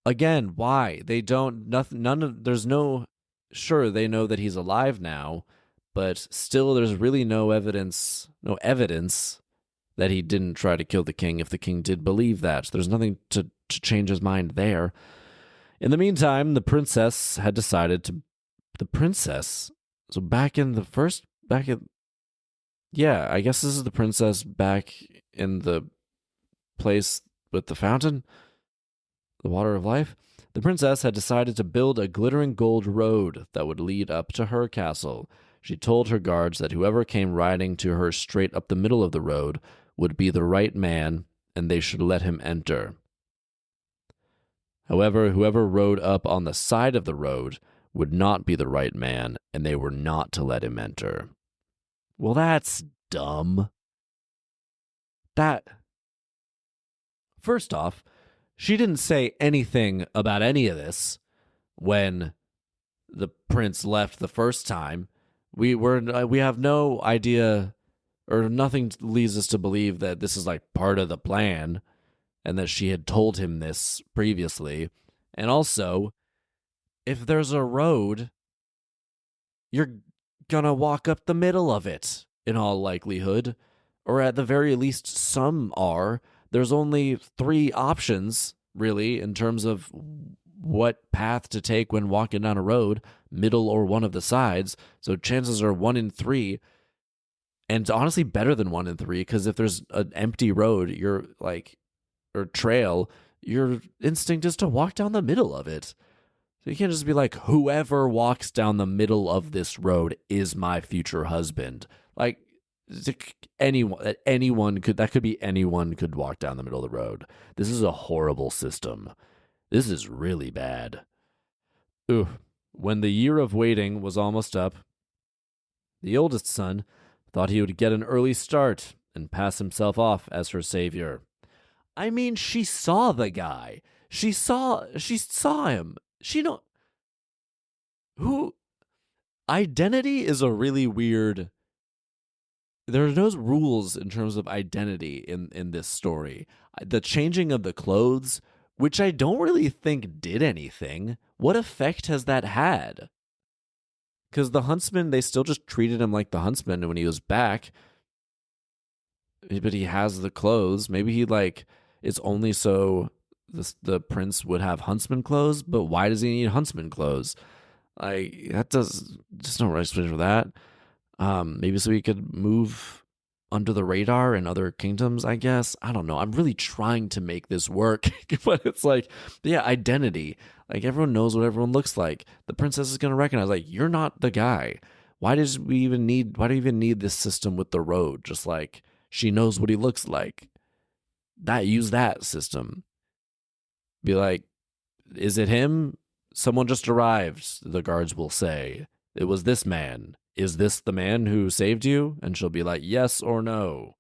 Again, why? They don't, nothing, none of, there's no, sure, they know that he's alive now, but still there's really no evidence that he didn't try to kill the king if the king did believe that. There's nothing to change his mind there. In the meantime, the princess had decided to. The princess? So back in the first. Back in. Yeah, I guess this is the princess back in the place with the fountain, the water of life. The princess had decided to build a glittering gold road that would lead up to her castle. She told her guards that whoever came riding to her straight up the middle of the road would be the right man, and they should let him enter. However, whoever rode up on the side of the road would not be the right man, and they were not to let him enter. Well, that's dumb. That. First off, she didn't say anything about any of this when the prince left the first time. We have no idea, or nothing leads us to believe that this is like part of the plan and that she had told him this previously. And also, if there's a road, you're gonna walk up the middle of it in all likelihood, or at the very least, some are. There's only 3 options, really, in terms of what path to take when walking down a road, middle or one of the sides. So chances are 1 in 3. And it's honestly better than 1 in 3, because if there's an empty road, you're like, or trail, your instinct is to walk down the middle of it. So you can't just be like, whoever walks down the middle of this road is my future husband. Like, anyone could, that could be anyone could walk down the middle of the road. This is a horrible system. This is really bad. Ooh. When the year of waiting was almost up, the oldest son thought he would get an early start and pass himself off as her savior. I mean, she saw the guy. She saw him. She don't. Who? Identity is a really weird. There are no rules in terms of identity in this story. The changing of the clothes, which I don't really think did anything. What effect has that had? Because the huntsman, they still just treated him like the huntsman when he was back. But he has the clothes. Maybe he like, it's only so the prince would have huntsman clothes, but why does he need huntsman clothes? Like, that does just no explanation for that. Maybe so he could move under the radar in other kingdoms, I guess. I don't know. I'm really trying to make this work, but it's like, yeah, identity. Like, everyone knows what everyone looks like. The princess is gonna recognize, like, you're not the guy. Why do we even need this system with the road? Just like she knows what he looks like. Use that system. Be like, is it him? Someone just arrived, the guards will say. It was this man. Is this the man who saved you? And she'll be like, yes or no,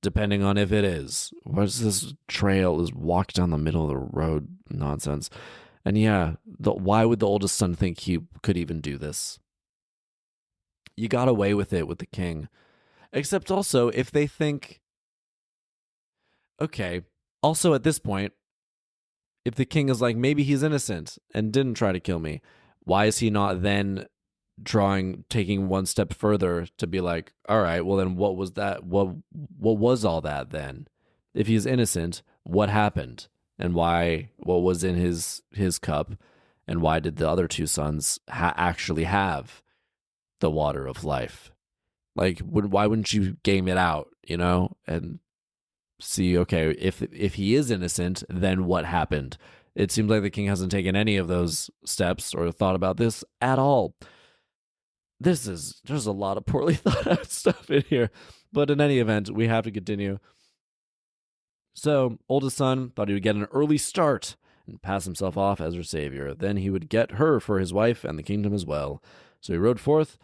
depending on if it is. What's this trail is walk down the middle of the road nonsense? And yeah, why would the oldest son think he could even do this? You got away with it with the king. Except also, if they think Okay. Also, at this point, if the king is like, maybe he's innocent and didn't try to kill me, why is he not then taking one step further to be like, all right, well then what was that? What was all that then? If he's innocent, what happened? And why, what was in his cup? And why did the other two sons actually have the water of life? Like, why wouldn't you game it out, and see, okay, if he is innocent, then what happened? It seems like the king hasn't taken any of those steps or thought about this at all. There's a lot of poorly thought out stuff in here. But in any event, we have to continue. So, oldest son thought he would get an early start and pass himself off as her savior. Then he would get her for his wife and the kingdom as well. So he rode forth,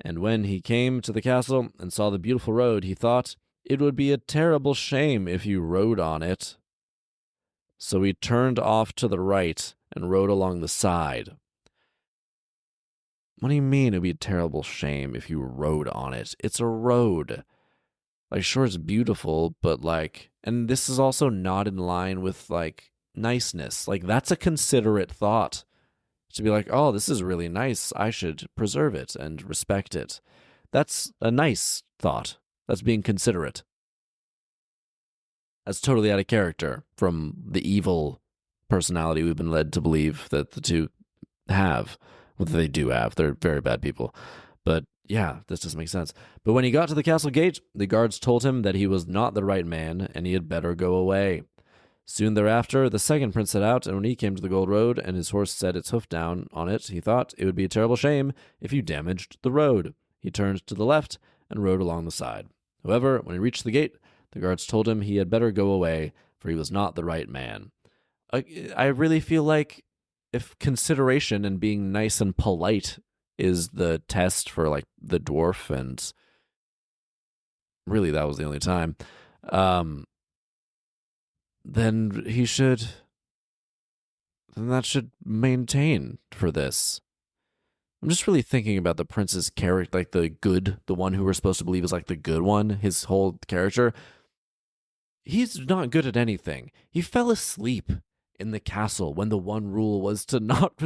and when he came to the castle and saw the beautiful road, he thought it would be a terrible shame if you rode on it. So he turned off to the right and rode along the side. What do you mean it would be a terrible shame if you rode on it? It's a road. Like, sure, it's beautiful, but and this is also not in line with niceness. Like, that's a considerate thought. To be like, oh, this is really nice. I should preserve it and respect it. That's a nice thought. That's being considerate. That's totally out of character from the evil personality we've been led to believe that the two have. Well, they do have. They're very bad people. But yeah, this doesn't make sense. But when he got to the castle gate, the guards told him that he was not the right man and he had better go away. Soon thereafter, the second prince set out, and when he came to the gold road and his horse set its hoof down on it, he thought it would be a terrible shame if you damaged the road. He turned to the left and rode along the side. However, when he reached the gate, the guards told him he had better go away, for he was not the right man. I really feel like if consideration and being nice and polite is the test for the dwarf, and really that was the only time, then that should maintain for this. I'm just really thinking about the prince's character, the one who we're supposed to believe is the good one, his whole character. He's not good at anything. He fell asleep in the castle when the one rule was to not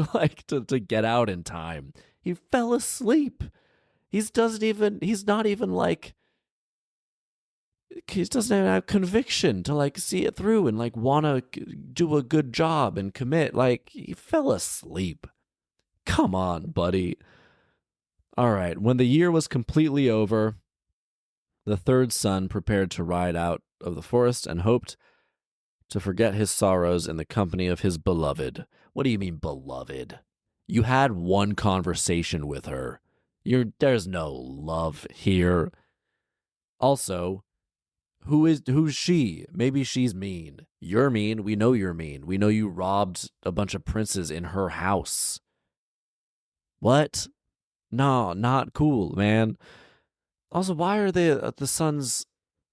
to get out in time. He fell asleep. He doesn't even have conviction to see it through and want to do a good job and commit. He fell asleep. Come on, buddy. All right. When the year was completely over, the third son prepared to ride out of the forest and hoped to forget his sorrows in the company of his beloved. What do you mean, beloved? You had one conversation with her. There's no love here. Also, who's she? Maybe she's mean. You're mean. We know you're mean. We know you robbed a bunch of princes in her house. What? No, not cool, man. Also, why are the sons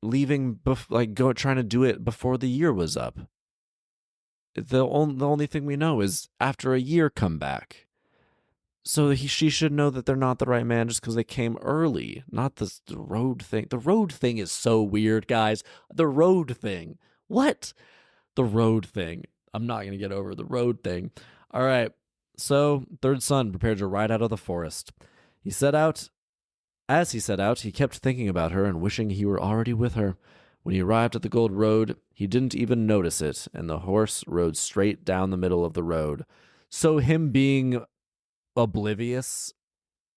leaving, trying to do it before the year was up? The only thing we know is after a year come back. So she should know that they're not the right man just because they came early, not the road thing. The road thing is so weird, guys. The road thing. What? The road thing. I'm not going to get over the road thing. All right. So, third son prepared to ride out of the forest. As he set out, he kept thinking about her and wishing he were already with her. When he arrived at the gold road, he didn't even notice it, and the horse rode straight down the middle of the road. So him being oblivious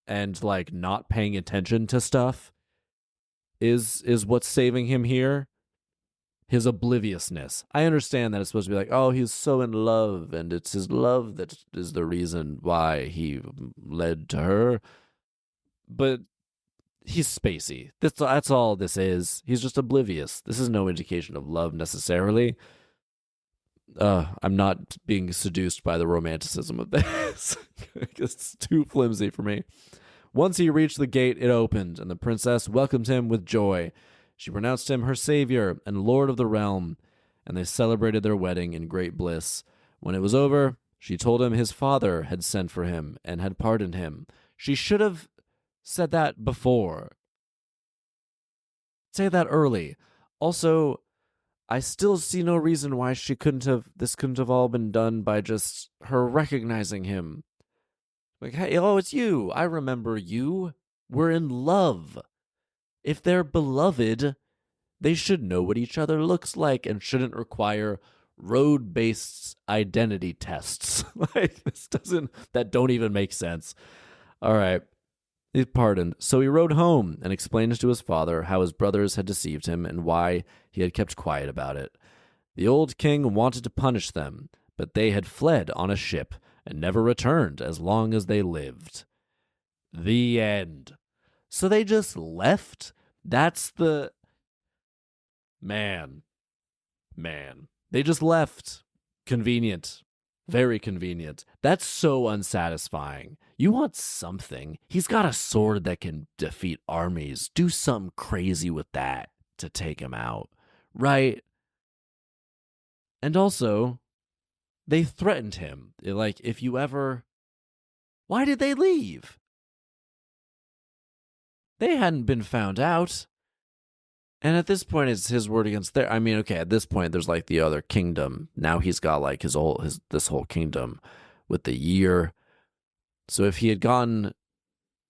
and not paying attention to stuff is what's saving him here. His obliviousness. I understand that it's supposed to be oh, he's so in love, and it's his love that is the reason why he led to her. But he's spacey. That's all this is. He's just oblivious. This is no indication of love necessarily. I'm not being seduced by the romanticism of this. It's too flimsy for me. Once he reached the gate, it opened, and the princess welcomed him with joy. She pronounced him her savior and lord of the realm, and they celebrated their wedding in great bliss. When it was over, she told him his father had sent for him and had pardoned him. She should have said that before. Say that early. Also, I still see no reason why this couldn't have all been done by just her recognizing him. Like, hey, oh, it's you. I remember you. We're in love. If they're beloved, they should know what each other looks like and shouldn't require road-based identity tests. Like, that don't even make sense. All right. He's pardoned. So he rode home and explained to his father how his brothers had deceived him and why he had kept quiet about it. The old king wanted to punish them, but they had fled on a ship and never returned as long as they lived. The end. So they just left? That's the... Man. They just left. Convenient. Very convenient. That's so unsatisfying. You want something. He's got a sword that can defeat armies. Do something crazy with that to take him out. Right? And also, they threatened him. Like, if you ever... Why did they leave? They hadn't been found out. And at this point, it's his word against their... I mean, okay, at this point, there's like the other kingdom. Now he's got like this whole kingdom with the year. So if he had gotten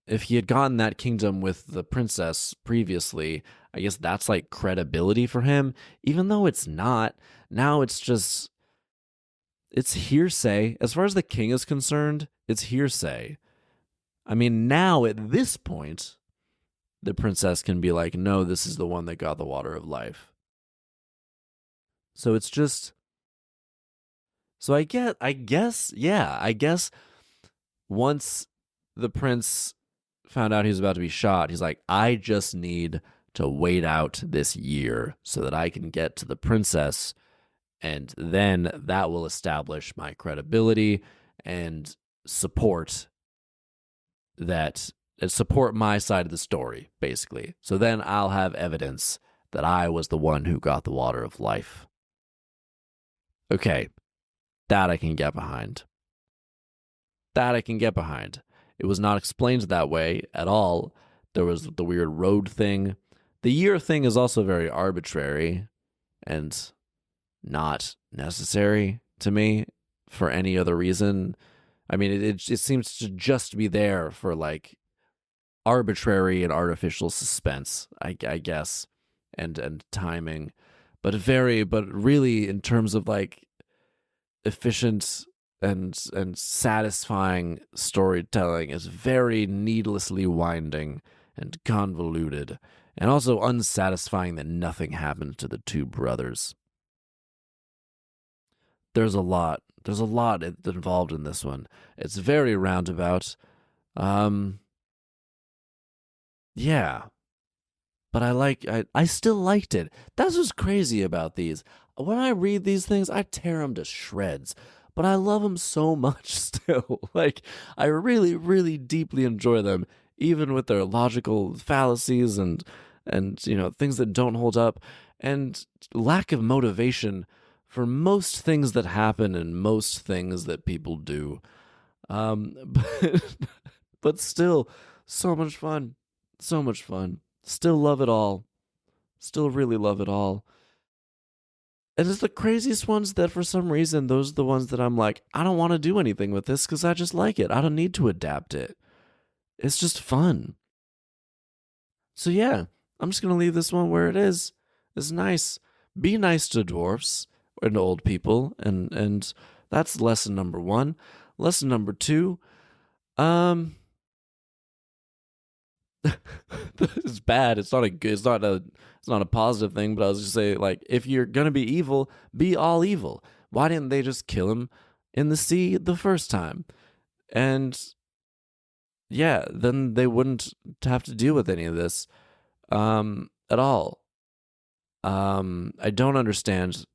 that kingdom with the princess previously, I guess that's like credibility for him, even though it's not. Now it's hearsay. As far as the king is concerned, it's hearsay. I mean, now at this point, the princess can be like, no, this is the one that got the water of life. So it's just... So I guess once the prince found out he was about to be shot, he's like, I just need to wait out this year so that I can get to the princess, and then that will establish my credibility and support my side of the story, basically. So then I'll have evidence that I was the one who got the water of life. Okay, that I can get behind. It was not explained that way at all. There was the weird road thing. The year thing is also very arbitrary and not necessary to me for any other reason. I mean, it seems to just be there for like arbitrary and artificial suspense, I guess, and timing, but really in terms of like efficient and satisfying storytelling is very needlessly winding and convoluted, and also unsatisfying that nothing happened to the two brothers. There's a lot involved in this one. It's very roundabout. Yeah. But I still liked it. That's what's crazy about these. When I read these things, I tear them to shreds. But I love them so much still. Like, I really, really deeply enjoy them, even with their logical fallacies and things that don't hold up, and lack of motivation for most things that happen and most things that people do. But still, so much fun. So much fun. Still love it all. Still really love it all. And it's the craziest ones that for some reason, those are the ones that I'm like, I don't want to do anything with this because I just like it. I don't need to adapt it. It's just fun. So yeah, I'm just going to leave this one where it is. It's nice. Be nice to dwarfs and old people. And that's lesson number 1. Lesson number 2. It's bad. It's not a positive thing, but I was just saying, like, if you're gonna be evil, be all evil. Why didn't they just kill him in the sea the first time? And yeah, then they wouldn't have to deal with any of this at all. I don't understand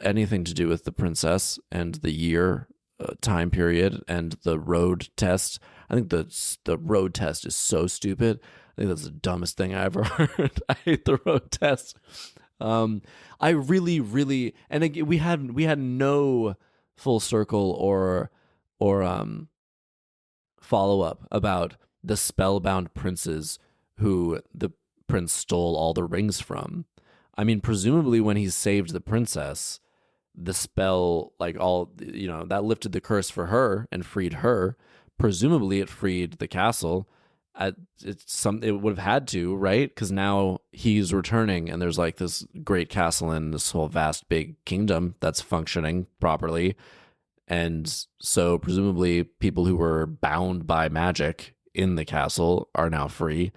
anything to do with the princess and the year time period and the road test. I think the road test is so stupid. I think that's the dumbest thing I ever heard. I hate the road test. I really, really, and again, we had no full circle or follow up about the spellbound princes who the prince stole all the rings from. I mean, presumably when he saved the princess, the spell, like all, that lifted the curse for her and freed her. Presumably it freed the castle. It would have had to, right? Because now he's returning and there's like this great castle and this whole vast big kingdom that's functioning properly. And so presumably people who were bound by magic in the castle are now free.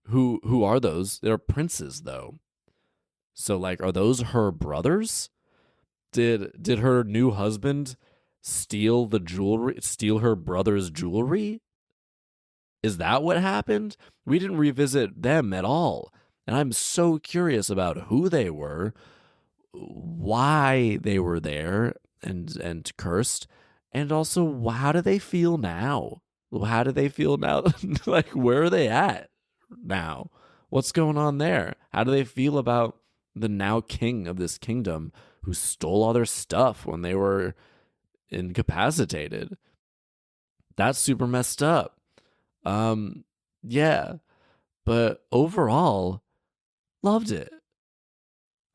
Who are those? They're princes though. So like, are those her brothers? Did her new husband steal her brother's jewelry? Is that what happened? We didn't revisit them at all. And I'm so curious about who they were, why they were there and cursed, and also how do they feel now? How do they feel now? Like, where are they at now? What's going on there? How do they feel about the now king of this kingdom who stole all their stuff when they were incapacitated? That's super messed up. Yeah, but overall, loved it.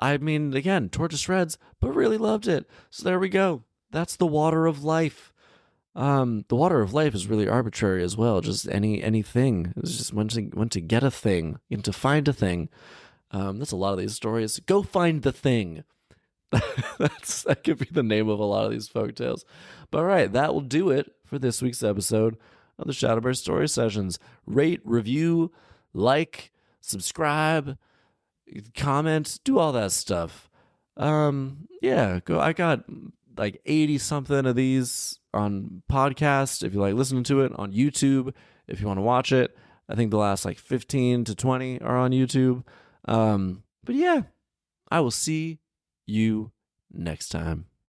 I mean, again, tore to shreds, but really loved it. So there we go. That's the water of life. The water of life is really arbitrary as well. Just anything. It's just when to get a thing and to find a thing. That's a lot of these stories. Go find the thing. That could be the name of a lot of these folktales. But all right, that will do it for this week's episode of the ShadowBear Story Sessions. Rate, review, like, subscribe, comment, do all that stuff. Yeah, go. I got like 80 something of these on podcast. If you like listening to it on YouTube, if you want to watch it, I think the last like 15 to 20 are on YouTube. But yeah, I will see you next time.